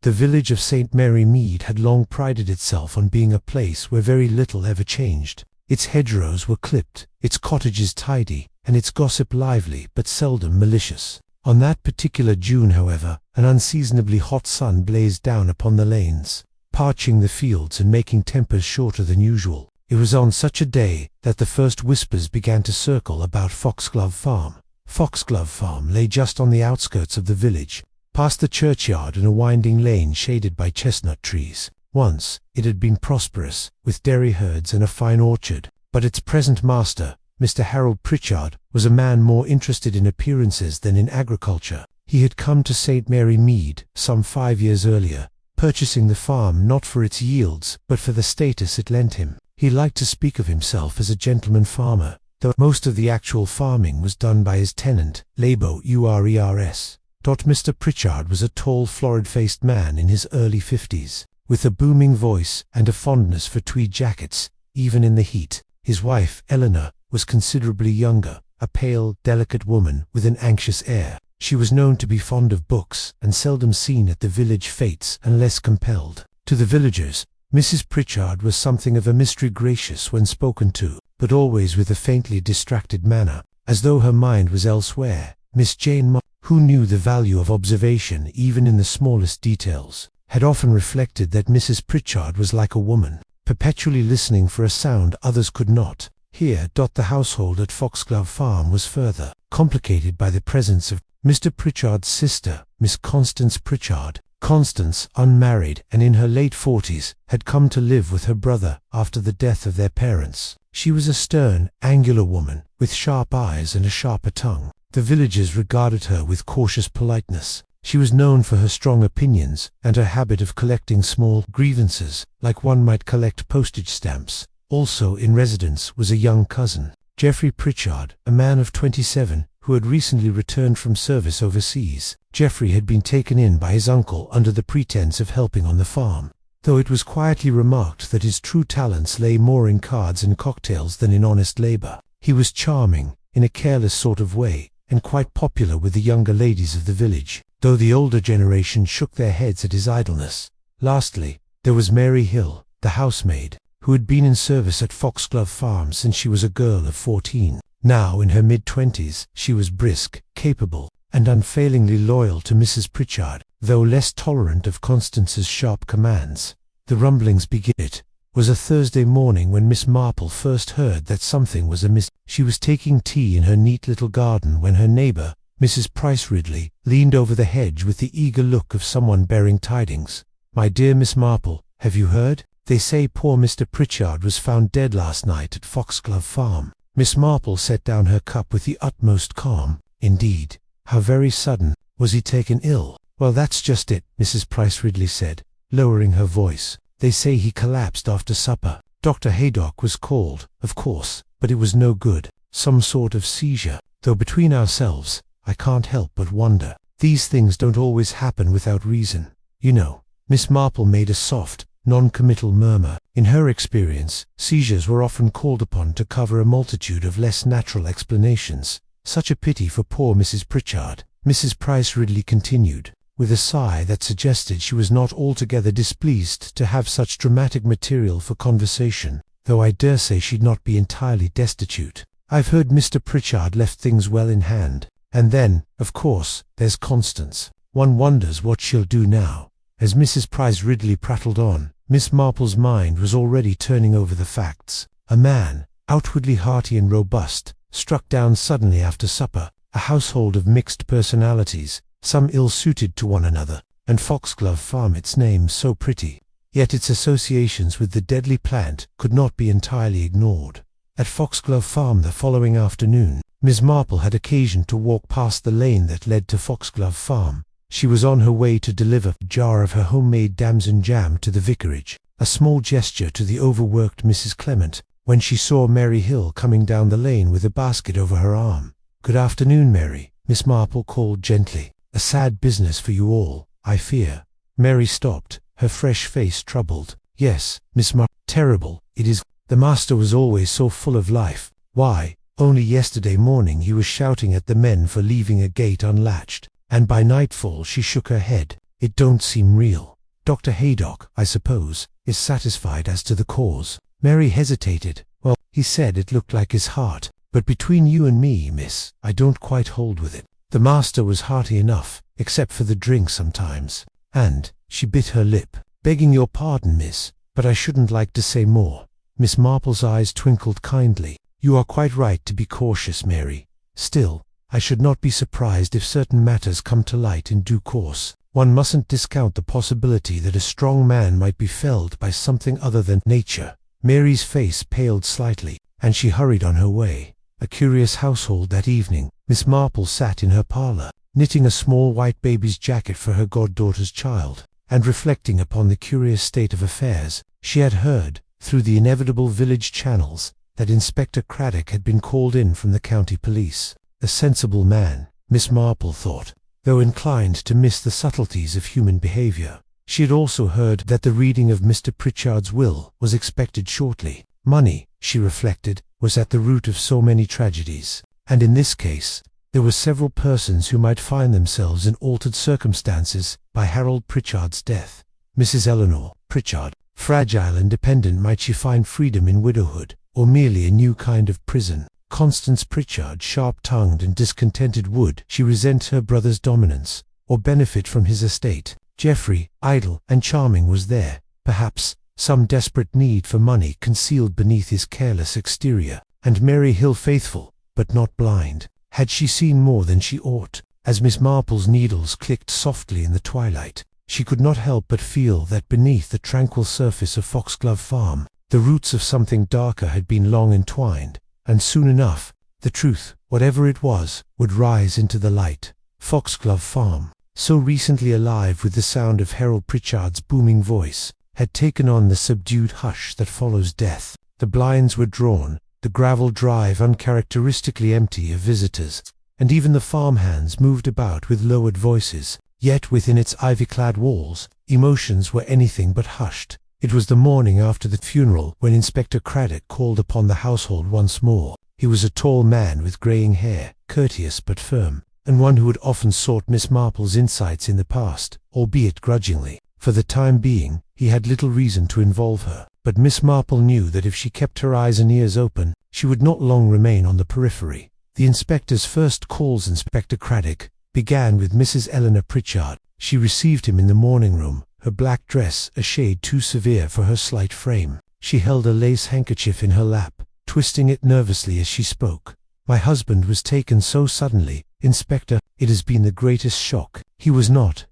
The village of St. Mary Mead had long prided itself on being a place where very little ever changed. Its hedgerows were clipped, its cottages tidy, and its gossip lively but seldom malicious. On that particular June, however, an unseasonably hot sun blazed down upon the lanes, parching the fields and making tempers shorter than usual. It was on such a day that the first whispers began to circle about Foxglove Farm. Foxglove Farm lay just on the outskirts of the village, past the churchyard and a winding lane shaded by chestnut trees. Once it had been prosperous, with dairy herds and a fine orchard, but its present master, Mr. Harold Pritchard, was a man more interested in appearances than in agriculture. He had come to St. Mary Mead some 5 years earlier, purchasing the farm not for its yields but for the status it lent him. He liked to speak of himself as a gentleman farmer, though most of the actual farming was done by his tenant, Labo Ures. Mr. Pritchard was a tall, florid-faced man in his early 50s, with a booming voice and a fondness for tweed jackets, even in the heat. His wife, Eleanor, was considerably younger, a pale, delicate woman with an anxious air. She was known to be fond of books and seldom seen at the village fêtes unless compelled. To the villagers, Mrs. Pritchard was something of a mystery, gracious when spoken to, but always with a faintly distracted manner, as though her mind was elsewhere. Miss Jane who knew the value of observation even in the smallest details, had often reflected that Mrs. Pritchard was like a woman, perpetually listening for a sound others could not. Here, the household at Foxglove Farm was further complicated by the presence of Mr. Pritchard's sister, Miss Constance Pritchard. Constance, unmarried and in her late 40s, had come to live with her brother after the death of their parents. She was a stern, angular woman, with sharp eyes and a sharper tongue. The villagers regarded her with cautious politeness. She was known for her strong opinions and her habit of collecting small grievances, like one might collect postage stamps. Also in residence was a young cousin, Geoffrey Pritchard, a man of 27, who had recently returned from service overseas. Geoffrey had been taken in by his uncle under the pretense of helping on the farm, though it was quietly remarked that his true talents lay more in cards and cocktails than in honest labor. He was charming, in a careless sort of way, and quite popular with the younger ladies of the village, though the older generation shook their heads at his idleness. Lastly, there was Mary Hill, the housemaid, who had been in service at Foxglove Farm since she was a girl of 14. Now in her mid-20s, she was brisk, capable, and unfailingly loyal to Mrs. Pritchard, though less tolerant of Constance's sharp commands. The rumblings began. It was a Thursday morning when Miss Marple first heard that something was amiss. She was taking tea in her neat little garden when her neighbour, Mrs. Price Ridley, leaned over the hedge with the eager look of someone bearing tidings. "My dear Miss Marple, have you heard? They say poor Mr. Pritchard was found dead last night at Foxglove Farm." Miss Marple set down her cup with the utmost calm. "Indeed? How very sudden. Was he taken ill?" "Well, that's just it," Mrs. Price Ridley said, lowering her voice. "They say he collapsed after supper. Dr. Haydock was called, of course, but it was no good. Some sort of seizure. Though between ourselves, I can't help but wonder. These things don't always happen without reason. You know." Miss Marple made a soft, non-committal murmur. In her experience, seizures were often called upon to cover a multitude of less natural explanations. "Such a pity for poor Mrs. Pritchard," Mrs. Price Ridley continued, with a sigh that suggested she was not altogether displeased to have such dramatic material for conversation, though I dare say she'd not be entirely destitute. "I've heard Mr. Pritchard left things well in hand. And then, of course, there's Constance. One wonders what she'll do now." As Mrs. Price Ridley prattled on, Miss Marple's mind was already turning over the facts. A man, outwardly hearty and robust, struck down suddenly after supper, a household of mixed personalities, some ill-suited to one another, and Foxglove Farm, its name so pretty. Yet its associations with the deadly plant could not be entirely ignored. At Foxglove Farm the following afternoon, Miss Marple had occasion to walk past the lane that led to Foxglove Farm. She was on her way to deliver a jar of her homemade damson jam to the vicarage, a small gesture to the overworked Mrs. Clement, when she saw Mary Hill coming down the lane with a basket over her arm. "Good afternoon, Mary," Miss Marple called gently. "A sad business for you all, I fear." Mary stopped, her fresh face troubled. "Yes, Miss Marple, terrible, it is. The master was always so full of life. Why, only yesterday morning he was shouting at the men for leaving a gate unlatched, and by nightfall she shook her head. It don't seem real." Dr. Haydock, I suppose, is satisfied as to the cause." Mary hesitated. "Well, he said it looked like his heart, but between you and me, miss, I don't quite hold with it. The master was hearty enough, except for the drink sometimes." And she bit her lip. "Begging your pardon, miss, but I shouldn't like to say more." Miss Marple's eyes twinkled kindly. "You are quite right to be cautious, Mary. Still, I should not be surprised if certain matters come to light in due course. One mustn't discount the possibility that a strong man might be felled by something other than nature." Mary's face paled slightly, and she hurried on her way. A curious household that evening. Miss Marple sat in her parlour, knitting a small white baby's jacket for her goddaughter's child, and reflecting upon the curious state of affairs. She had heard, through the inevitable village channels, that Inspector Craddock had been called in from the county police. A sensible man, Miss Marple thought, though inclined to miss the subtleties of human behaviour. She had also heard that the reading of Mr. Pritchard's will was expected shortly. Money, she reflected, was at the root of so many tragedies, and in this case there were several persons who might find themselves in altered circumstances by Harold Pritchard's death. Mrs. Eleanor Pritchard, fragile and dependent, might she find freedom in widowhood, or merely a new kind of prison? Constance Pritchard, sharp-tongued and discontented, would she resent her brother's dominance, or benefit from his estate? Geoffrey, idle and charming, was there, perhaps, some desperate need for money concealed beneath his careless exterior, and Mary Hill faithful, but not blind. Had she seen more than she ought? As Miss Marple's needles clicked softly in the twilight, she could not help but feel that beneath the tranquil surface of Foxglove Farm, the roots of something darker had been long entwined, and soon enough, the truth, whatever it was, would rise into the light. Foxglove Farm, so recently alive with the sound of Harold Pritchard's booming voice, had taken on the subdued hush that follows death. The blinds were drawn, the gravel drive uncharacteristically empty of visitors, and even the farmhands moved about with lowered voices. Yet within its ivy-clad walls, emotions were anything but hushed. It was the morning after the funeral when Inspector Craddock called upon the household once more. He was a tall man with greying hair, courteous but firm, and one who had often sought Miss Marple's insights in the past, albeit grudgingly. For the time being, he had little reason to involve her, but Miss Marple knew that if she kept her eyes and ears open, she would not long remain on the periphery. The inspector's first calls, Inspector Craddock, began with Mrs. Eleanor Pritchard. She received him in the morning-room, her black dress a shade too severe for her slight frame. She held a lace handkerchief in her lap, twisting it nervously as she spoke. "My husband was taken so suddenly, Inspector. It has been the greatest shock. He was not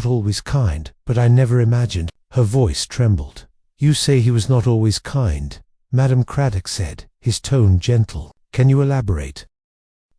always kind, but I never imagined." Her voice trembled. "You say he was not always kind," Madame Craddock said, his tone gentle. "Can you elaborate?"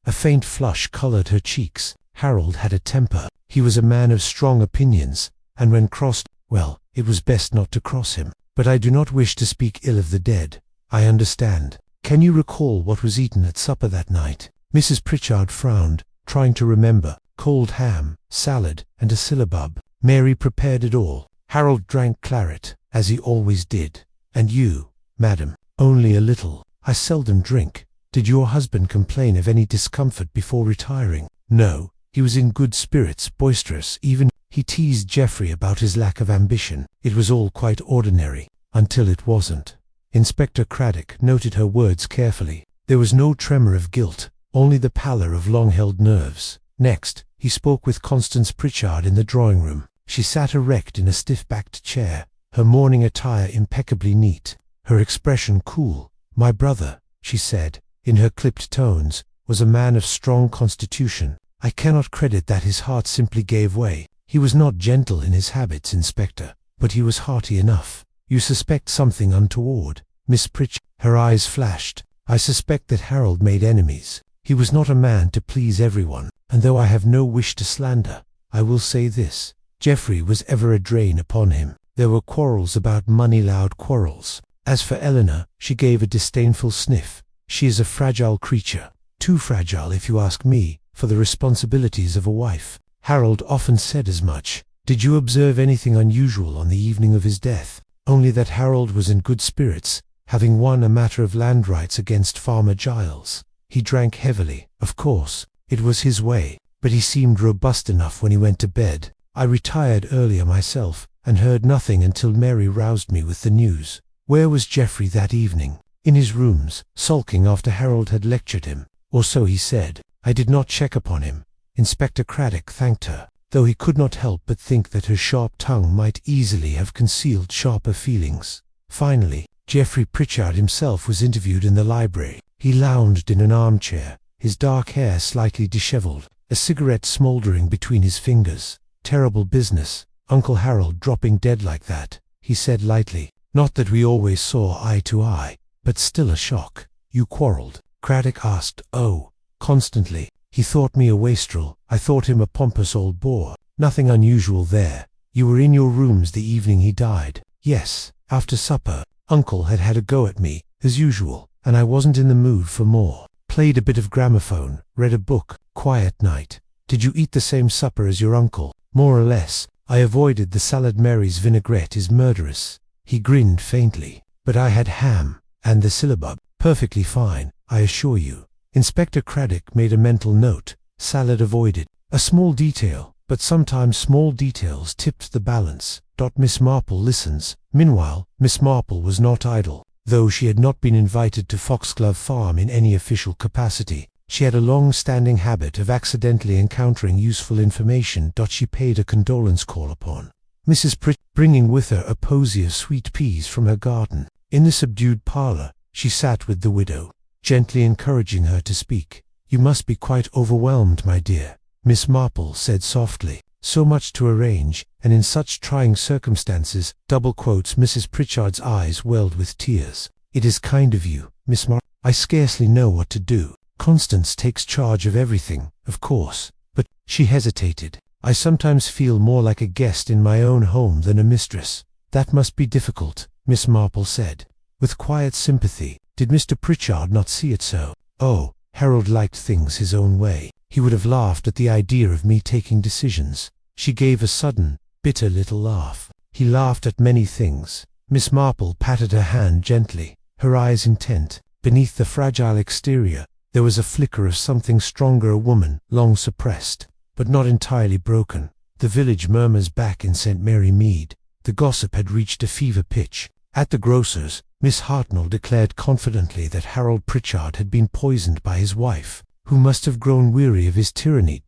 A faint flush coloured her cheeks. Harold had a temper. He was a man of strong opinions, and when crossed, well, it was best not to cross him. "But I do not wish to speak ill of the dead. I understand. Can you recall what was eaten at supper that night?" Mrs. Pritchard frowned, trying to remember. "Cold ham, salad, and a syllabub. Mary prepared it all. Harold drank claret, as he always did. And you, madam?" "Only a little. I seldom drink." "Did your husband complain of any discomfort before retiring?" "No. He was in good spirits, boisterous even. He teased Geoffrey about his lack of ambition. It was all quite ordinary, until it wasn't." Inspector Craddock noted her words carefully. There was no tremor of guilt, only the pallor of long-held nerves. Next, he spoke with Constance Pritchard in the drawing-room. She sat erect in a stiff-backed chair, her morning attire impeccably neat, her expression cool. "My brother," she said, in her clipped tones, "was a man of strong constitution. I cannot credit that his heart simply gave way. He was not gentle in his habits, Inspector, but he was hearty enough." "You suspect something untoward?" Miss Pritchard, her eyes flashed. "I suspect that Harold made enemies. He was not a man to please everyone, and though I have no wish to slander, I will say this. Geoffrey was ever a drain upon him. There were quarrels about money, loud quarrels. As for Eleanor," she gave a disdainful sniff, "she is a fragile creature. Too fragile, if you ask me, for the responsibilities of a wife. Harold often said as much." "Did you observe anything unusual on the evening of his death?" "Only that Harold was in good spirits, having won a matter of land rights against Farmer Giles. He drank heavily. Of course, it was his way, but he seemed robust enough when he went to bed. I retired earlier myself, and heard nothing until Mary roused me with the news. Where was Geoffrey that evening? In his rooms, sulking after Harold had lectured him, or so he said. I did not check upon him. Inspector Craddock thanked her, though he could not help but think that her sharp tongue might easily have concealed sharper feelings. Finally, Geoffrey Pritchard himself was interviewed in the library. He lounged in an armchair, his dark hair slightly dishevelled, a cigarette smouldering between his fingers. Terrible business, Uncle Harold dropping dead like that, he said lightly. Not that we always saw eye to eye, but still a shock. You quarrelled? Craddock asked. Oh, constantly. He thought me a wastrel. I thought him a pompous old bore. Nothing unusual there. You were in your rooms the evening he died? Yes, after supper. Uncle had had a go at me, as usual, and I wasn't in the mood for more. Played a bit of gramophone, read a book. Quiet night. Did you eat the same supper as your uncle? More or less. I avoided the salad. Mary's vinaigrette is murderous. He grinned faintly. But I had ham, and the syllabub. Perfectly fine, I assure you. Inspector Craddock made a mental note. Salad avoided. A small detail, but sometimes small details tipped the balance. Miss Marple listens. Meanwhile, Miss Marple was not idle. Though she had not been invited to Foxglove Farm in any official capacity, she had a long-standing habit of accidentally encountering useful information. She paid a condolence call upon Mrs. Pritchard, bringing with her a posy of sweet peas from her garden. In the subdued parlour, she sat with the widow, gently encouraging her to speak. You must be quite overwhelmed, my dear, Miss Marple said softly. So much to arrange, and in such trying circumstances. Mrs. Pritchard's eyes welled with tears. It is kind of you, Miss Marple. I scarcely know what to do. Constance takes charge of everything, of course, but she hesitated. I sometimes feel more like a guest in my own home than a mistress. That must be difficult, Miss Marple said, with quiet sympathy. Did Mr. Pritchard not see it so? Oh, Harold liked things his own way. He would have laughed at the idea of me taking decisions. She gave a sudden, bitter little laugh. He laughed at many things. Miss Marple patted her hand gently, her eyes intent. Beneath the fragile exterior, there was a flicker of something stronger, a woman, long suppressed, but not entirely broken. The village murmurs back in St. Mary Mead. The gossip had reached a fever pitch. At the grocer's, Miss Hartnell declared confidently that Harold Pritchard had been poisoned by his wife, who must have grown weary of his tyranny.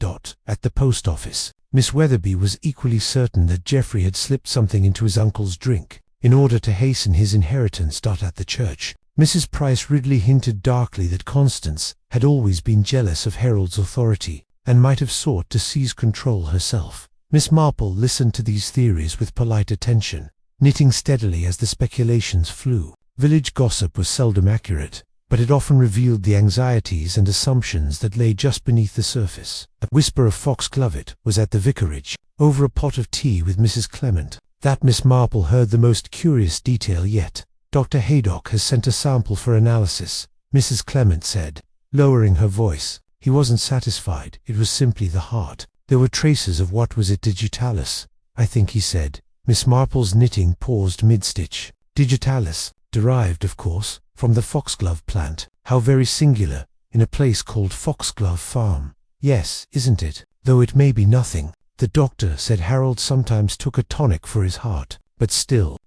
At the post office, Miss Weatherby was equally certain that Geoffrey had slipped something into his uncle's drink, in order to hasten his inheritance. At the church, Mrs. Price Ridley hinted darkly that Constance had always been jealous of Harold's authority, and might have sought to seize control herself. Miss Marple listened to these theories with polite attention, knitting steadily as the speculations flew. Village gossip was seldom accurate, but it often revealed the anxieties and assumptions that lay just beneath the surface. A whisper of Foxglove was at the vicarage, over a pot of tea with Mrs. Clement. That Miss Marple heard the most curious detail yet. Dr. Haydock has sent a sample for analysis, Mrs. Clement said, lowering her voice. He wasn't satisfied. It was simply the heart. There were traces of what was it, digitalis, I think he said. Miss Marple's knitting paused mid-stitch. Digitalis, derived, of course, from the foxglove plant. How very singular, in a place called Foxglove Farm. Yes, isn't it? Though it may be nothing. The doctor said Harold sometimes took a tonic for his heart. But still,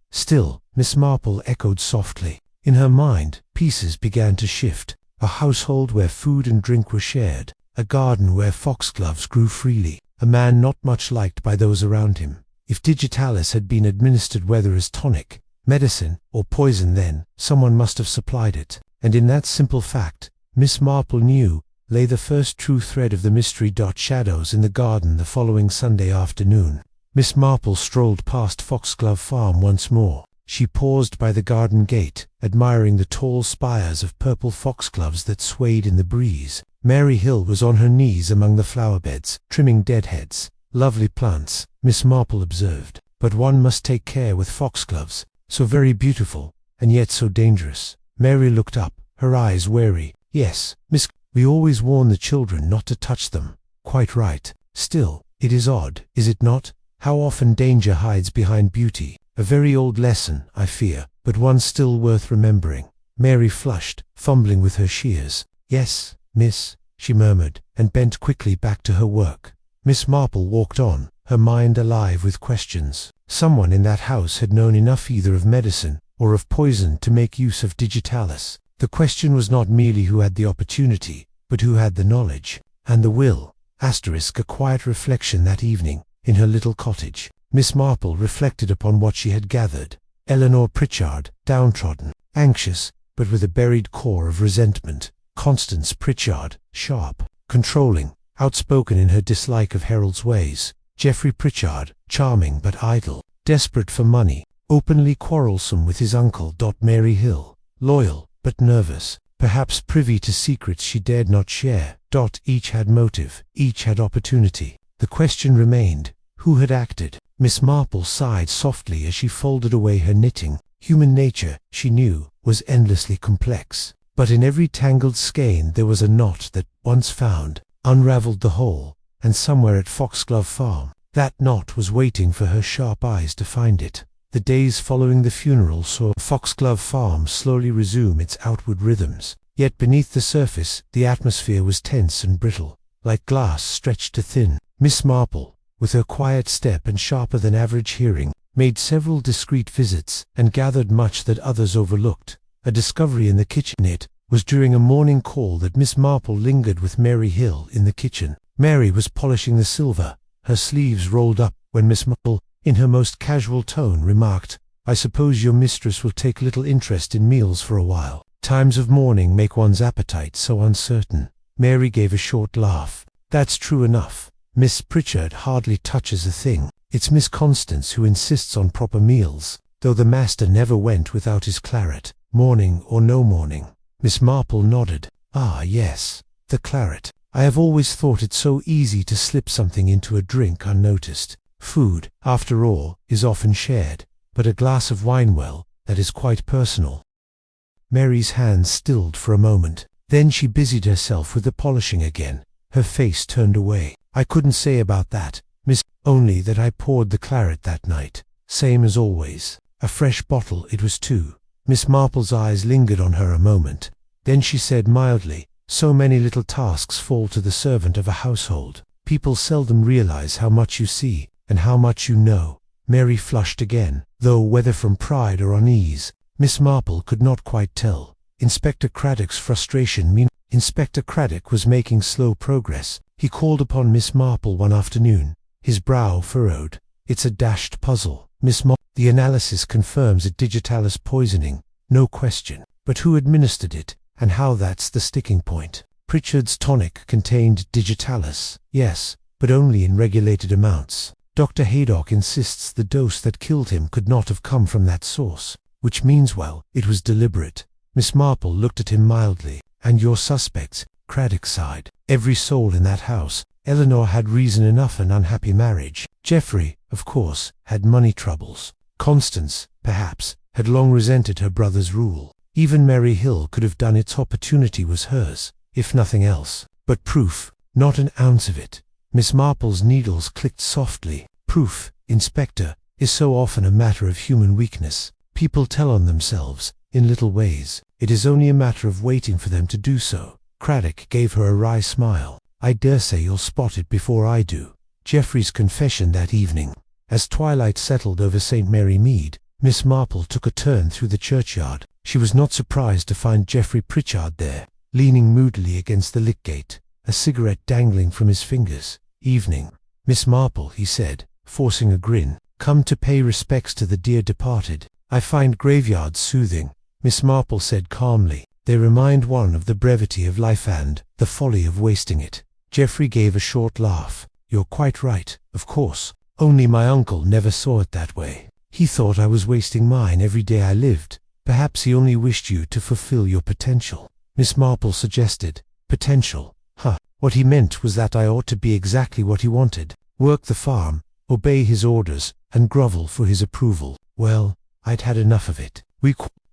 Miss Marple echoed softly. In her mind, pieces began to shift. A household where food and drink were shared. A garden where foxgloves grew freely. A man not much liked by those around him. If digitalis had been administered, whether as tonic, medicine, or poison, then someone must have supplied it. And in that simple fact, Miss Marple knew, lay the first true thread of the mystery. Shadows in the garden the following Sunday afternoon. Miss Marple strolled past Foxglove Farm once more. She paused by the garden gate, admiring the tall spires of purple foxgloves that swayed in the breeze. Mary Hill was on her knees among the flower-beds, trimming deadheads. Lovely plants, Miss Marple observed, but one must take care with foxgloves. So very beautiful, and yet so dangerous. Mary looked up, her eyes wary. Yes, Miss, we always warn the children not to touch them. Quite right. Still, it is odd, is it not? How often danger hides behind beauty. A very old lesson, I fear, but one still worth remembering. Mary flushed, fumbling with her shears. Yes, miss, she murmured, and bent quickly back to her work. Miss Marple walked on, her mind alive with questions. Someone in that house had known enough either of medicine or of poison to make use of digitalis. The question was not merely who had the opportunity, but who had the knowledge and the will. A quiet reflection that evening, in her little cottage. Miss Marple reflected upon what she had gathered. Eleanor Pritchard, downtrodden, anxious, but with a buried core of resentment. Constance Pritchard, sharp, controlling, outspoken in her dislike of Harold's ways. Geoffrey Pritchard, charming but idle, desperate for money, openly quarrelsome with his uncle. Mary Hill, loyal but nervous, perhaps privy to secrets she dared not share. Each had motive, each had opportunity. The question remained, who had acted? Miss Marple sighed softly as she folded away her knitting. Human nature, she knew, was endlessly complex. But in every tangled skein there was a knot that, once found, unraveled the whole, and somewhere at Foxglove Farm, that knot was waiting for her sharp eyes to find it. The days following the funeral saw Foxglove Farm slowly resume its outward rhythms. Yet beneath the surface, the atmosphere was tense and brittle, like glass stretched to thin. Miss Marple, with her quiet step and sharper-than-average hearing, made several discreet visits, and gathered much that others overlooked. A discovery in the kitchen. It was during a morning call that Miss Marple lingered with Mary Hill in the kitchen. Mary was polishing the silver, her sleeves rolled up, when Miss Marple, in her most casual tone, remarked, "I suppose your mistress will take little interest in meals for a while. Times of mourning make one's appetite so uncertain." Mary gave a short laugh. "That's true enough. Miss Pritchard hardly touches a thing. It's Miss Constance who insists on proper meals, though the master never went without his claret, morning or no morning." Miss Marple nodded. "Ah, yes, the claret. I have always thought it so easy to slip something into a drink unnoticed. Food, after all, is often shared, but a glass of wine, well, that is quite personal." Mary's hands stilled for a moment. Then she busied herself with the polishing again, her face turned away. "I couldn't say about that, miss, only that I poured the claret that night, same as always. A fresh bottle it was too." Miss Marple's eyes lingered on her a moment. Then she said mildly, "So many little tasks fall to the servant of a household. People seldom realize how much you see, and how much you know." Mary flushed again, though whether from pride or unease, Miss Marple could not quite tell. Inspector Craddock's frustration Inspector Craddock was making slow progress. He called upon Miss Marple one afternoon, his brow furrowed. "It's a dashed puzzle, Miss Marple. The analysis confirms it digitalis poisoning, no question. But who administered it, and how? That's the sticking point. Pritchard's tonic contained digitalis, yes, but only in regulated amounts. Dr. Haydock insists the dose that killed him could not have come from that source, which means, well, it was deliberate." Miss Marple looked at him mildly. "And your suspects?" Craddock sighed. "Every soul in that house. Eleanor had reason enough, an unhappy marriage. Geoffrey, of course, had money troubles. Constance, perhaps, had long resented her brother's rule. Even Mary Hill could have done its opportunity was hers, if nothing else. But proof, not an ounce of it." Miss Marple's needles clicked softly. "Proof, Inspector, is so often a matter of human weakness. People tell on themselves, in little ways. It is only a matter of waiting for them to do so." Craddock gave her a wry smile. "I daresay you'll spot it before I do." Geoffrey's confession that evening. As twilight settled over St. Mary Mead, Miss Marple took a turn through the churchyard. She was not surprised to find Geoffrey Pritchard there, leaning moodily against the lich-gate, a cigarette dangling from his fingers. "Evening, Miss Marple," he said, forcing a grin. "Come to pay respects to the dear departed." "I find graveyards soothing," Miss Marple said calmly. "They remind one of the brevity of life and the folly of wasting it." Geoffrey gave a short laugh. "You're quite right, of course. Only my uncle never saw it that way. He thought I was wasting mine every day I lived. Perhaps he only wished you to fulfill your potential." Miss Marple suggested. "Potential? Huh. What he meant was that I ought to be exactly what he wanted. Work the farm, obey his orders, and grovel for his approval. Well, I'd had enough of it.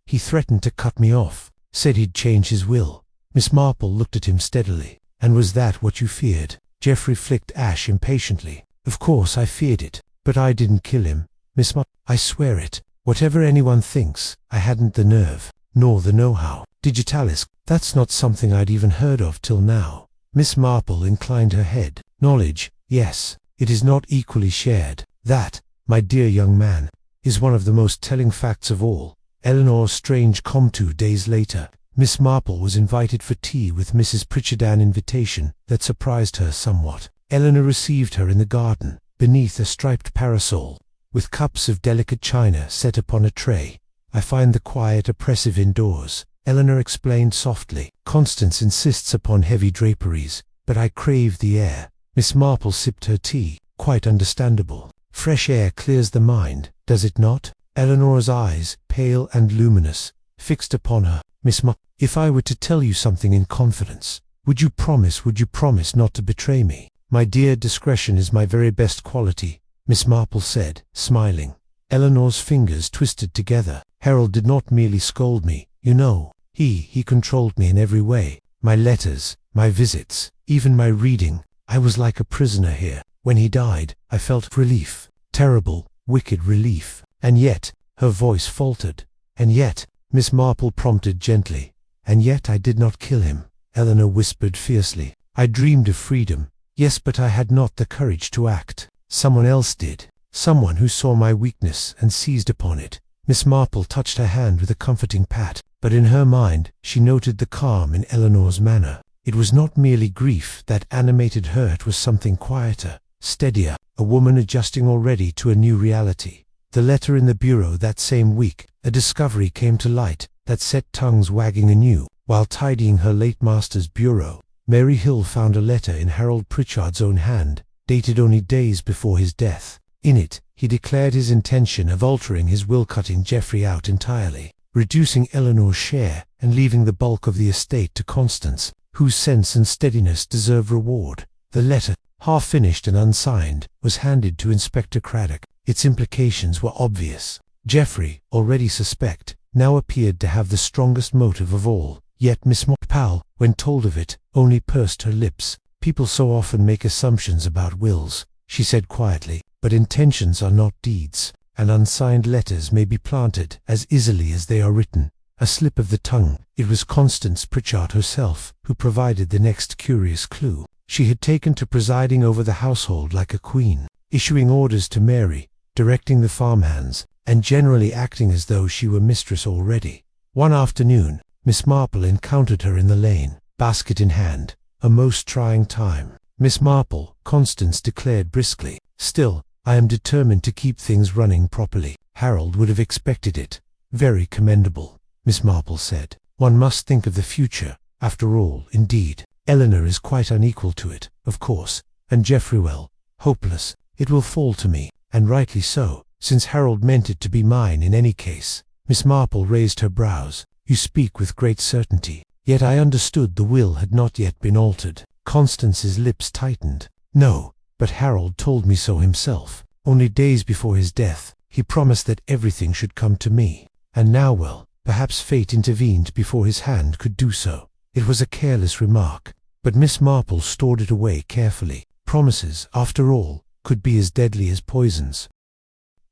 He threatened to cut me off. Said he'd change his will." Miss Marple looked at him steadily. "And was that what you feared?" Geoffrey flicked ash impatiently. "Of course I feared it, but I didn't kill him, Miss Marple. I swear it. Whatever anyone thinks, I hadn't the nerve, nor the know-how. Digitalis, that's not something I'd even heard of till now." Miss Marple inclined her head. "Knowledge, Yes, it is not equally shared. That, my dear young man, is one of the most telling facts of all. Eleanor's strange come 2 days later. Miss Marple was invited for tea with Mrs. Pritchard, an invitation that surprised her somewhat. Eleanor received her in the garden, beneath a striped parasol, with cups of delicate china set upon a tray. I find the quiet oppressive indoors, Eleanor explained softly. Constance insists upon heavy draperies, but I crave the air. Miss Marple sipped her tea. Quite understandable. Fresh air clears the mind, does it not? Eleanor's eyes, pale and luminous, fixed upon her. Miss Marple, if I were to tell you something in confidence, would you promise not to betray me? My dear, discretion is my very best quality, Miss Marple said, smiling. Eleanor's fingers twisted together. Harold did not merely scold me, you know. He controlled me in every way. My letters, my visits, even my reading. I was like a prisoner here. When he died, I felt relief. Terrible, wicked relief. And yet, her voice faltered. And yet, Miss Marple prompted gently. And yet I did not kill him, Eleanor whispered fiercely. I dreamed of freedom. Yes, but I had not the courage to act. Someone else did. Someone who saw my weakness and seized upon it. Miss Marple touched her hand with a comforting pat, but in her mind she noted the calm in Eleanor's manner. It was not merely grief that animated her, it was something quieter, steadier, a woman adjusting already to a new reality. The letter in the bureau that same week, a discovery came to light that set tongues wagging anew. While tidying her late master's bureau, Mary Hill found a letter in Harold Pritchard's own hand, dated only days before his death. In it, he declared his intention of altering his will, cutting Geoffrey out entirely, reducing Eleanor's share, and leaving the bulk of the estate to Constance, whose sense and steadiness deserve reward. The letter, half finished and unsigned, was handed to Inspector Craddock. Its implications were obvious. Geoffrey, already suspect, now appeared to have the strongest motive of all. Yet Miss Marple, when told of it, only pursed her lips. People so often make assumptions about wills, she said quietly, but intentions are not deeds, and unsigned letters may be planted as easily as they are written. A slip of the tongue. It was Constance Pritchard herself who provided the next curious clue. She had taken to presiding over the household like a queen, issuing orders to Mary, directing the farmhands, and generally acting as though she were mistress already. One afternoon, Miss Marple encountered her in the lane, basket in hand. A most trying time. Miss Marple, Constance declared briskly. Still, I am determined to keep things running properly. Harold would have expected it. Very commendable, Miss Marple said. One must think of the future. After all, indeed, Eleanor is quite unequal to it, of course, and Geoffrey, well, hopeless. It will fall to me, and rightly so, since Harold meant it to be mine in any case. Miss Marple raised her brows. You speak with great certainty. Yet I understood the will had not yet been altered. Constance's lips tightened. No, but Harold told me so himself. Only days before his death, he promised that everything should come to me. And now, well, perhaps fate intervened before his hand could do so. It was a careless remark, but Miss Marple stored it away carefully. Promises, after all, could be as deadly as poisons.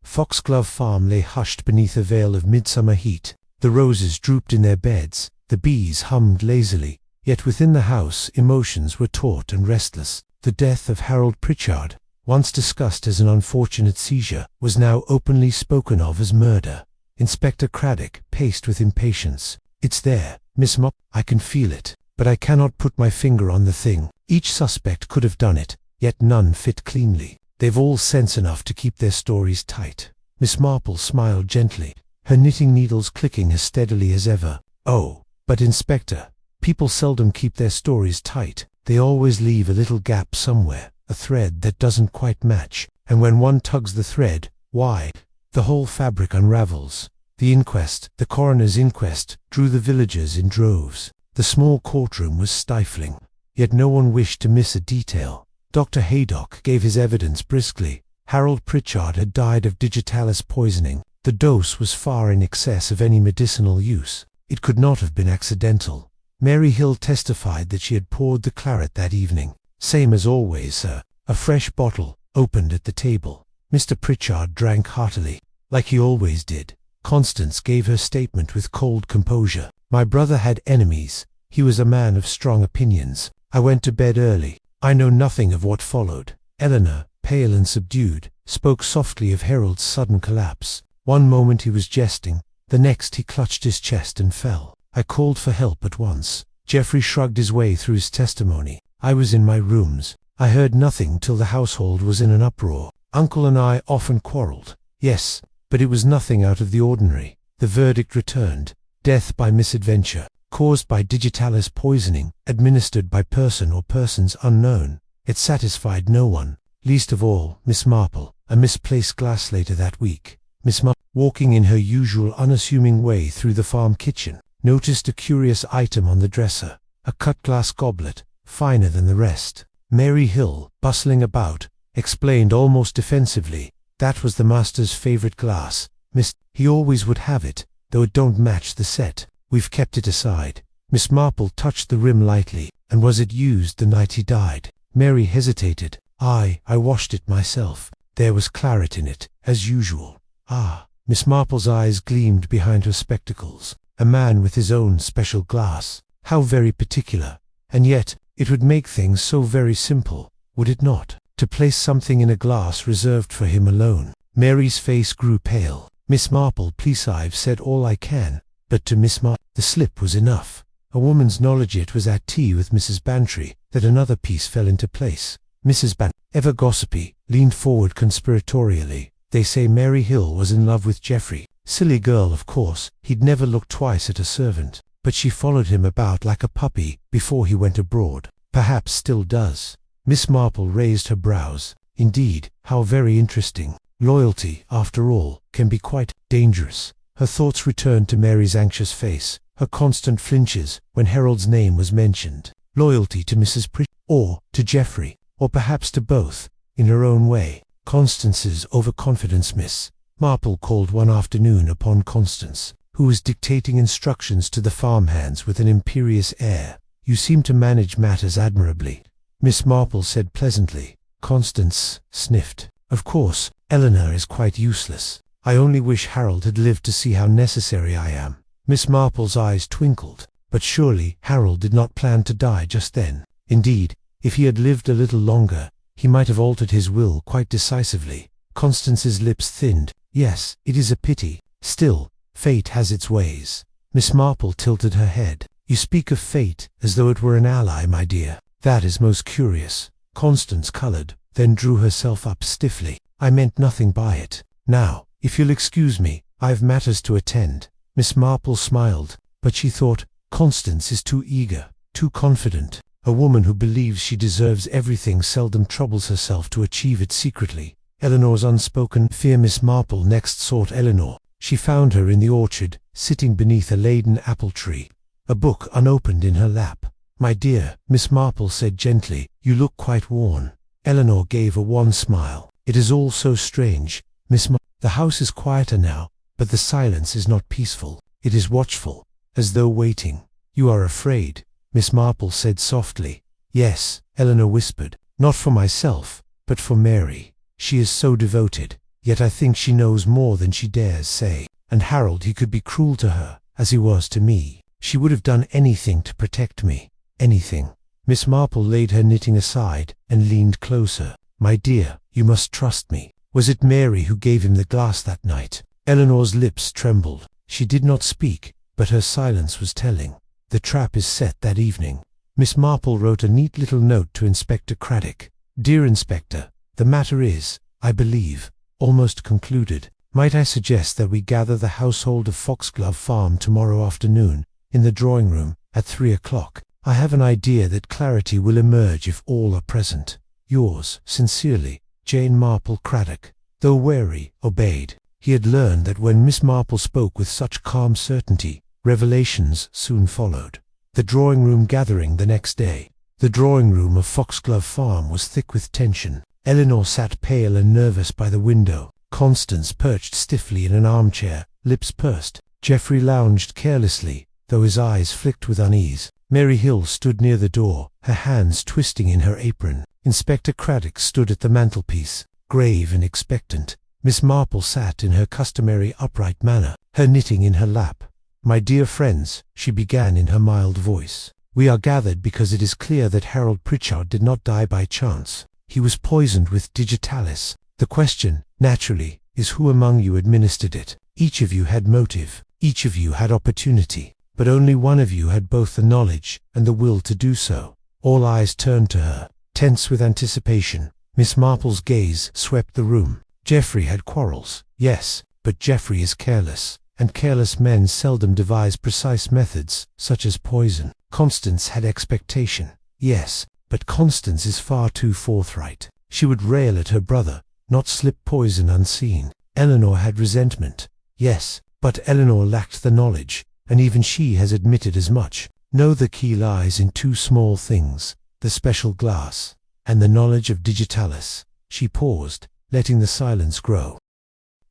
Foxglove Farm lay hushed beneath a veil of midsummer heat. The roses drooped in their beds. The bees hummed lazily, yet within the house emotions were taut and restless. The death of Harold Pritchard, once discussed as an unfortunate seizure, was now openly spoken of as murder. Inspector Craddock paced with impatience. It's there, Miss Marple. I can feel it, but I cannot put my finger on the thing. Each suspect could have done it, yet none fit cleanly. They've all sense enough to keep their stories tight. Miss Marple smiled gently, her knitting needles clicking as steadily as ever. Oh, but Inspector, people seldom keep their stories tight. They always leave a little gap somewhere, a thread that doesn't quite match, and when one tugs the thread, why, the whole fabric unravels. The coroner's inquest, drew the villagers in droves. The small courtroom was stifling, yet no one wished to miss a detail. Dr. Haydock gave his evidence briskly. Harold Pritchard had died of digitalis poisoning. The dose was far in excess of any medicinal use. It could not have been accidental. Mary Hill testified that she had poured the claret that evening. Same as always, sir. A fresh bottle, opened at the table. Mr. Pritchard drank heartily, like he always did. Constance gave her statement with cold composure. My brother had enemies. He was a man of strong opinions. I went to bed early. I know nothing of what followed. Eleanor, pale and subdued, spoke softly of Harold's sudden collapse. One moment he was jesting, the next he clutched his chest and fell. I called for help at once. Geoffrey shrugged his way through his testimony. I was in my rooms. I heard nothing till the household was in an uproar. Uncle and I often quarrelled. Yes, but it was nothing out of the ordinary. The verdict returned. Death by misadventure, caused by digitalis poisoning, administered by person or persons unknown. It satisfied no one, least of all Miss Marple. A misplaced glass later that week. Miss Marple, walking in her usual unassuming way through the farm kitchen, noticed a curious item on the dresser, a cut-glass goblet, finer than the rest. Mary Hill, bustling about, explained almost defensively, "That was the master's favourite glass, Miss. He always would have it, though it don't match the set. We've kept it aside." Miss Marple touched the rim lightly. "And was it used the night he died?" Mary hesitated. I washed it myself. There was claret in it, as usual." "Ah." Miss Marple's eyes gleamed behind her spectacles. "A man with his own special glass. How very particular. And yet, it would make things so very simple, would it not, to place something in a glass reserved for him alone?" Mary's face grew pale. "Miss Marple, please, I've said all I can, but to Miss Marple, the slip was enough. A woman's knowledge it was at tea with Mrs. Bantry that another piece fell into place. Mrs. Bantry, ever gossipy, leaned forward conspiratorially. They say Mary Hill was in love with Geoffrey. Silly girl, of course, he'd never look twice at a servant, but she followed him about like a puppy before he went abroad. Perhaps still does." Miss Marple raised her brows. "Indeed, how very interesting. Loyalty, after all, can be quite dangerous." Her thoughts returned to Mary's anxious face, her constant flinches when Harold's name was mentioned. Loyalty to Mrs. Pritchard, or to Geoffrey, or perhaps to both, in her own way. Constance's overconfidence. Miss Marple called one afternoon upon Constance, who was dictating instructions to the farmhands with an imperious air. "You seem to manage matters admirably," Miss Marple said pleasantly. Constance sniffed. "Of course, Eleanor is quite useless. I only wish Harold had lived to see how necessary I am." Miss Marple's eyes twinkled. But surely Harold did not plan to die just then. Indeed, if he had lived a little longer, he might have altered his will quite decisively. Constance's lips thinned. "Yes, it is a pity. Still, fate has its ways." Miss Marple tilted her head. "You speak of fate as though it were an ally, my dear. That is most curious." Constance coloured, then drew herself up stiffly. "I meant nothing by it. Now, if you'll excuse me, I've matters to attend." Miss Marple smiled, but she thought, Constance is too eager, too confident. A woman who believes she deserves everything seldom troubles herself to achieve it secretly. Eleanor's unspoken fear. Miss Marple next sought Eleanor. She found her in the orchard, sitting beneath a laden apple tree, a book unopened in her lap. "My dear," Miss Marple said gently, "you look quite worn." Eleanor gave a wan smile. "It is all so strange, Miss Marple. The house is quieter now, but the silence is not peaceful. It is watchful, as though waiting." "You are afraid," Miss Marple said softly. "Yes," Eleanor whispered, "not for myself, but for Mary. She is so devoted, yet I think she knows more than she dares say. And Harold, he could be cruel to her, as he was to me. She would have done anything to protect me. Anything." Miss Marple laid her knitting aside and leaned closer. "My dear, you must trust me. Was it Mary who gave him the glass that night?" Eleanor's lips trembled. She did not speak, but her silence was telling. "The trap is set that evening." Miss Marple wrote a neat little note to Inspector Craddock. "Dear Inspector, the matter is, I believe, almost concluded. Might I suggest that we gather the household of Foxglove Farm tomorrow afternoon, in the drawing-room, at 3 o'clock. I have an idea that clarity will emerge if all are present. Yours sincerely, Jane Marple Craddock." Though wary, obeyed. He had learned that when Miss Marple spoke with such calm certainty, revelations soon followed. The drawing-room gathering the next day. The drawing-room of Foxglove Farm was thick with tension. Eleanor sat pale and nervous by the window. Constance perched stiffly in an armchair, lips pursed. Geoffrey lounged carelessly, though his eyes flicked with unease. Mary Hill stood near the door, her hands twisting in her apron. Inspector Craddock stood at the mantelpiece, grave and expectant. Miss Marple sat in her customary upright manner, her knitting in her lap. "My dear friends," she began in her mild voice, "we are gathered because it is clear that Harold Pritchard did not die by chance. He was poisoned with digitalis. The question, naturally, is who among you administered it? Each of you had motive. Each of you had opportunity. But only one of you had both the knowledge and the will to do so. All eyes turned to her, tense with anticipation. Miss Marple's gaze swept the room. Geoffrey had quarrels, yes, but Geoffrey is careless, and careless men seldom devise precise methods, such as poison. Constance had expectation, yes, but Constance is far too forthright. She would rail at her brother, not slip poison unseen. Eleanor had resentment, yes, but Eleanor lacked the knowledge, and even she has admitted as much. No, the key lies in two small things, the special glass, and the knowledge of digitalis. She paused, letting the silence grow.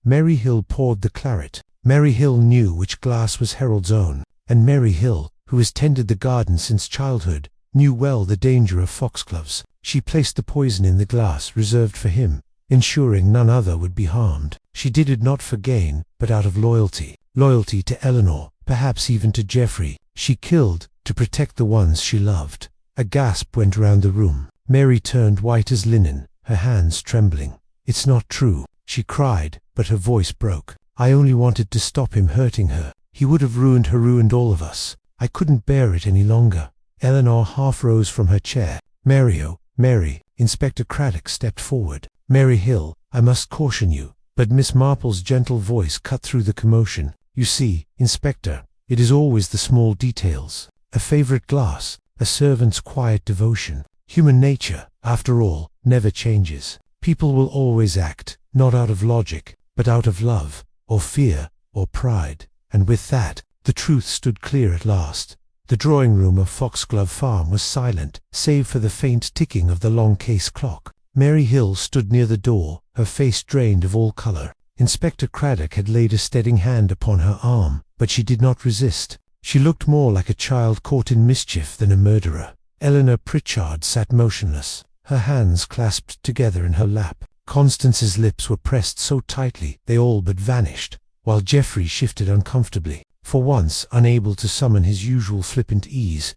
Mary Hill poured the claret. Mary Hill knew which glass was Harold's own, and Mary Hill, who has tended the garden since childhood, knew well the danger of foxgloves. She placed the poison in the glass reserved for him, ensuring none other would be harmed. She did it not for gain, but out of loyalty. Loyalty to Eleanor, perhaps even to Geoffrey. She killed to protect the ones she loved. A gasp went round the room. Mary turned white as linen, her hands trembling. "It's not true," she cried, but her voice broke. "I only wanted to stop him hurting her. He would have ruined her, ruined all of us. I couldn't bear it any longer." Eleanor half rose from her chair. Mary, Inspector Craddock stepped forward. "Mary Hill, I must caution you." But Miss Marple's gentle voice cut through the commotion. "You see, Inspector, it is always the small details. A favorite glass, a servant's quiet devotion. Human nature, after all, never changes. People will always act, not out of logic, but out of love, or fear, or pride." And with that, the truth stood clear at last. The drawing-room of Foxglove Farm was silent, save for the faint ticking of the long case clock. Mary Hill stood near the door, her face drained of all colour. Inspector Craddock had laid a steadying hand upon her arm, but she did not resist. She looked more like a child caught in mischief than a murderer. Eleanor Pritchard sat motionless, her hands clasped together in her lap. Constance's lips were pressed so tightly they all but vanished, while Geoffrey shifted uncomfortably, for once unable to summon his usual flippant ease.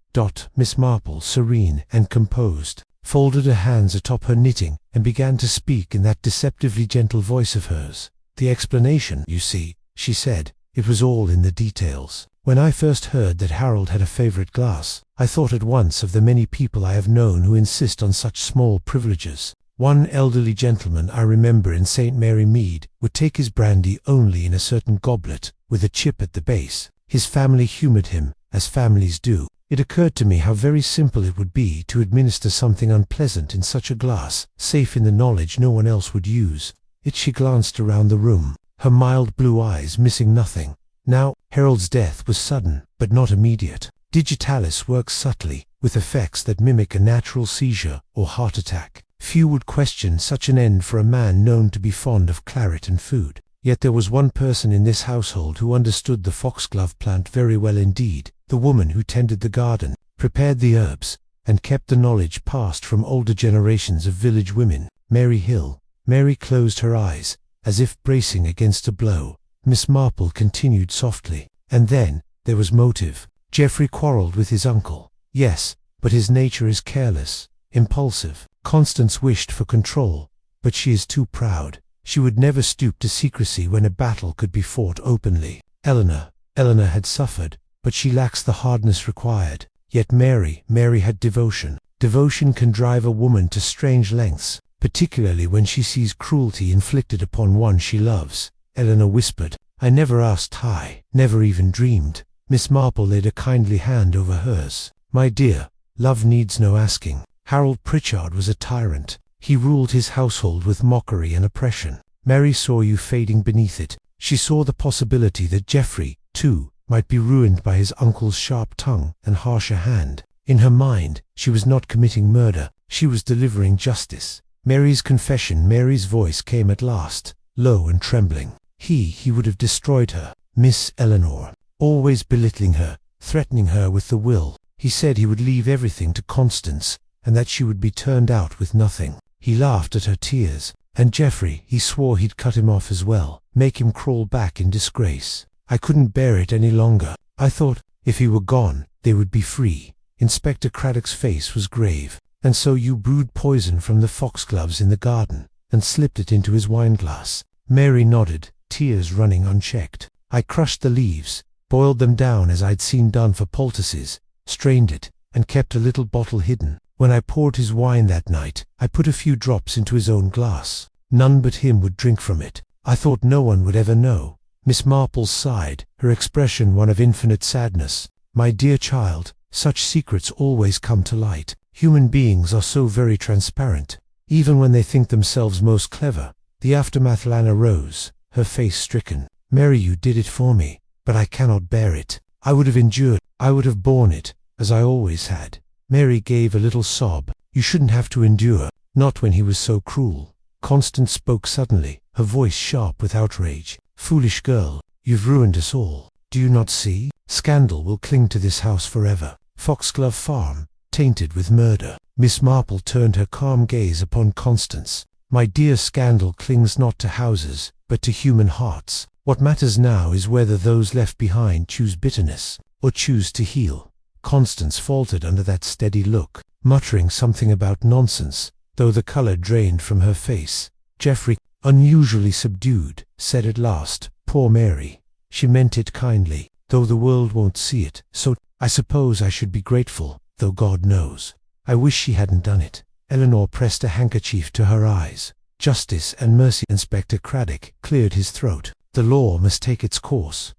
Miss Marple, serene and composed, folded her hands atop her knitting and began to speak in that deceptively gentle voice of hers. "The explanation, you see," she said, "it was all in the details. When I first heard that Harold had a favourite glass, I thought at once of the many people I have known who insist on such small privileges. One elderly gentleman I remember in St. Mary Mead would take his brandy only in a certain goblet, with a chip at the base. His family humoured him, as families do. It occurred to me how very simple it would be to administer something unpleasant in such a glass, safe in the knowledge no one else would use it." She glanced around the room, her mild blue eyes missing nothing. Now, Harold's death was sudden, but not immediate. Digitalis works subtly, with effects that mimic a natural seizure or heart attack. Few would question such an end for a man known to be fond of claret and food. Yet there was one person in this household who understood the foxglove plant very well indeed, the woman who tended the garden, prepared the herbs, and kept the knowledge passed from older generations of village women. Mary Hill. Mary closed her eyes, as if bracing against a blow. Miss Marple continued softly. "And then, there was motive. Geoffrey quarrelled with his uncle. Yes, but his nature is careless, impulsive. Constance wished for control, but she is too proud. She would never stoop to secrecy when a battle could be fought openly. Eleanor had suffered, but she lacks the hardness required. Yet Mary had devotion. Devotion can drive a woman to strange lengths, particularly when she sees cruelty inflicted upon one she loves." Eleanor whispered. "I never asked high, never even dreamed." Miss Marple laid a kindly hand over hers. "My dear, love needs no asking. Harold Pritchard was a tyrant. He ruled his household with mockery and oppression. Mary saw you fading beneath it. She saw the possibility that Geoffrey, too, might be ruined by his uncle's sharp tongue and harsher hand. In her mind, she was not committing murder, she was delivering justice." Mary's confession. Mary's voice came at last, low and trembling. He would have destroyed her, Miss Eleanor, always belittling her, threatening her with the will. He said he would leave everything to Constance, and that she would be turned out with nothing. He laughed at her tears. And Geoffrey, he swore he'd cut him off as well, make him crawl back in disgrace. I couldn't bear it any longer. I thought, if he were gone, they would be free. Inspector Craddock's face was grave. "And so you brewed poison from the foxgloves in the garden, and slipped it into his wineglass?" Mary nodded, tears running unchecked. "I crushed the leaves, boiled them down as I'd seen done for poultices, strained it, and kept a little bottle hidden. When I poured his wine that night, I put a few drops into his own glass. None but him would drink from it. I thought no one would ever know." Miss Marple sighed, her expression one of infinite sadness. "My dear child, such secrets always come to light. Human beings are so very transparent, even when they think themselves most clever." The aftermath. Lana rose, her face stricken. "Mary, you did it for me, but I cannot bear it. I would have endured, I would have borne it, as I always had." Mary gave a little sob. "You shouldn't have to endure, not when he was so cruel." Constance spoke suddenly, her voice sharp with outrage. "Foolish girl, you've ruined us all. Do you not see? Scandal will cling to this house forever. Foxglove Farm, tainted with murder." Miss Marple turned her calm gaze upon Constance. "My dear, scandal clings not to houses, but to human hearts. What matters now is whether those left behind choose bitterness, or choose to heal." Constance faltered under that steady look, muttering something about nonsense, though the color drained from her face. Geoffrey, unusually subdued, said at last, "Poor Mary. She meant it kindly, though the world won't see it, so I suppose I should be grateful, though God knows. I wish she hadn't done it." Eleanor pressed a handkerchief to her eyes. "Justice and mercy." Inspector Craddock cleared his throat. "The law must take its course.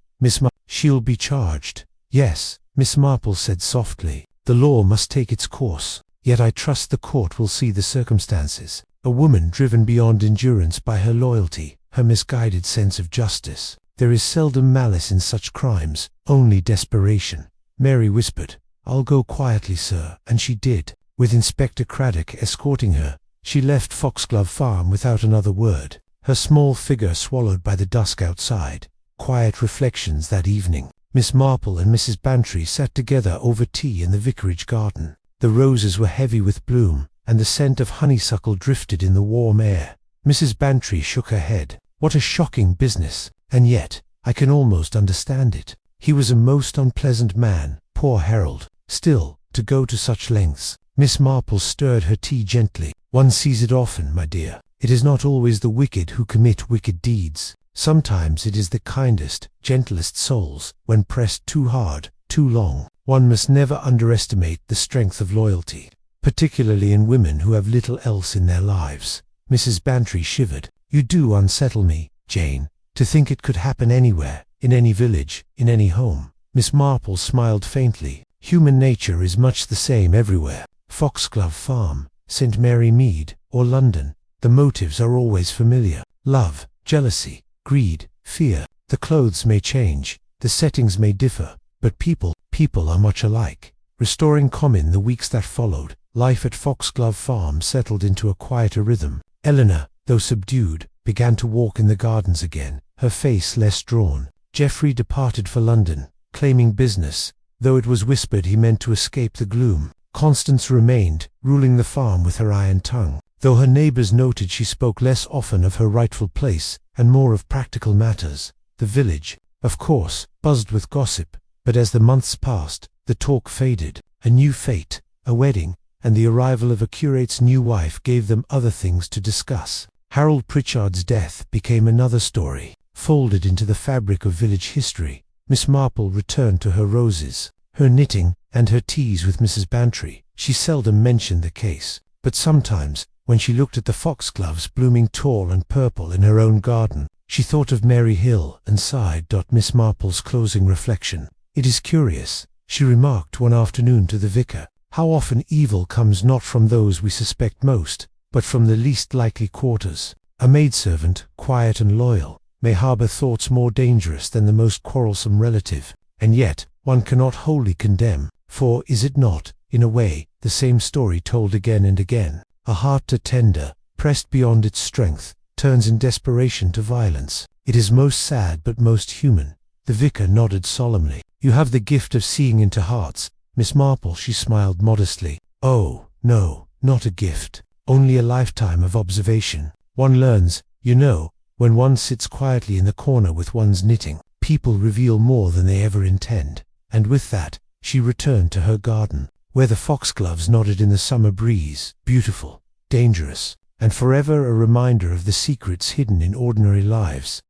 She'll be charged." "Yes," Miss Marple said softly, "the law must take its course. Yet I trust the court will see the circumstances. A woman driven beyond endurance by her loyalty, her misguided sense of justice. There is seldom malice in such crimes, only desperation." Mary whispered, "I'll go quietly, sir," and she did. With Inspector Craddock escorting her, she left Foxglove Farm without another word, her small figure swallowed by the dusk outside. Quiet reflections that evening. Miss Marple and Mrs. Bantry sat together over tea in the vicarage garden. The roses were heavy with bloom, and the scent of honeysuckle drifted in the warm air. Mrs. Bantry shook her head. "What a shocking business! And yet, I can almost understand it. He was a most unpleasant man, poor Harold. Still, to go to such lengths." Miss Marple stirred her tea gently. "One sees it often, my dear. It is not always the wicked who commit wicked deeds. Sometimes it is the kindest, gentlest souls, when pressed too hard, too long. One must never underestimate the strength of loyalty, particularly in women who have little else in their lives." Mrs. Bantry shivered. "You do unsettle me, Jane. To think it could happen anywhere, in any village, in any home." Miss Marple smiled faintly. "Human nature is much the same everywhere. Foxglove Farm, St. Mary Mead, or London. The motives are always familiar. Love, jealousy, greed, fear. The clothes may change, the settings may differ, but people are much alike." Restoring calm in the weeks that followed, life at Foxglove Farm settled into a quieter rhythm. Eleanor, though subdued, began to walk in the gardens again, her face less drawn. Geoffrey departed for London, claiming business, though it was whispered he meant to escape the gloom. Constance remained, ruling the farm with her iron tongue, though her neighbours noted she spoke less often of her rightful place, and more of practical matters. The village, of course, buzzed with gossip, but as the months passed, the talk faded. A new fate, a wedding, and the arrival of a curate's new wife gave them other things to discuss. Harold Pritchard's death became another story, folded into the fabric of village history. Miss Marple returned to her roses, her knitting, and her teas with Mrs. Bantry. She seldom mentioned the case, but sometimes, when she looked at the foxgloves blooming tall and purple in her own garden, she thought of Mary Hill and sighed. Miss Marple's closing reflection. "It is curious," she remarked one afternoon to the vicar, "how often evil comes not from those we suspect most, but from the least likely quarters. A maidservant, quiet and loyal, may harbour thoughts more dangerous than the most quarrelsome relative, and yet one cannot wholly condemn, for is it not, in a way, the same story told again and again? A heart too tender, pressed beyond its strength, turns in desperation to violence. It is most sad but most human." The vicar nodded solemnly. "You have the gift of seeing into hearts, Miss Marple." She smiled modestly. "Oh, no, not a gift, only a lifetime of observation. One learns, you know, when one sits quietly in the corner with one's knitting. People reveal more than they ever intend." And with that, she returned to her garden. where the foxgloves nodded in the summer breeze, beautiful, dangerous, and forever a reminder of the secrets hidden in ordinary lives.